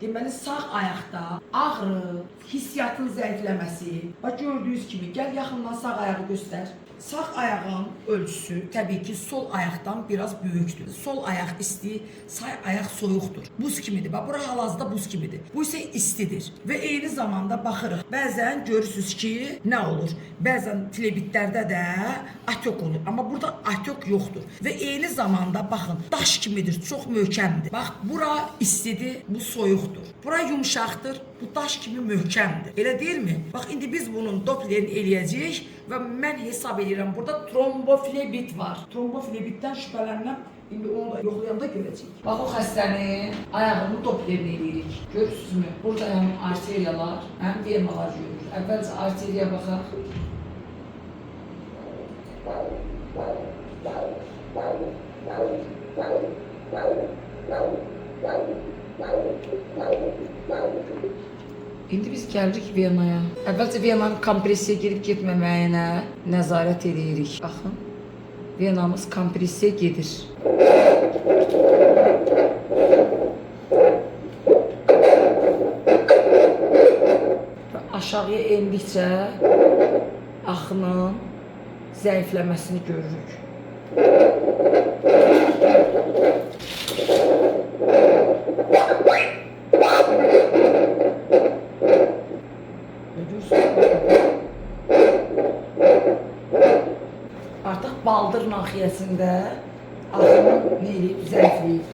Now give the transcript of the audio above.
Deməli sağ ayaqda ağrı, hissiyatın zəifləməsi. Bax gördüyünüz kimi, gəl yaxından sağ ayağı göstər. Sağ ayağın ölçüsü təbii ki sol ayaqdan biraz böyükdür. Sol ayaq isti, sağ ayaq soyuqdur. Buz kimidir. Bax bura hal-hazırda buz kimidir. Bu isə istidir və eyni zamanda baxırıq. Bəzən görürsüz ki, nə olur? Bəzən flebitlərdə də atyok olur. Amma burada atyok yoxdur. Və eyni zamanda baxın, daş kimidir, çox möhkəmdir. Bax bura istidir, bu soyuqdur. Bura yumşaqdır, bu daş kimi möhkəmdir. Elə deyilmi? Bax indi biz bunun doplerini eləyəcəyik və mən hesab edirəm burada tromboflebit var. Tromboflebitdən şübhələnirəm. İndi onu da yoxlayanda görəcəyik. Bax o xəstənin ayağının doplerini eləyirik. Görürsünüzmü? Burada həm arteriyalar, həm venalar görürük. Əvvəlcə arteriya baxaq. İndi biz gəldik venaya. Əvvəlcə venanın kompressiya gedib getməməyinə nəzarət edirik. Baxın, venamız kompressiya gedir. Və aşağıya endikcə axının zəifləməsini görürük. Artıq baldır nahiyəsində axını nə eləyib, zəifləyib.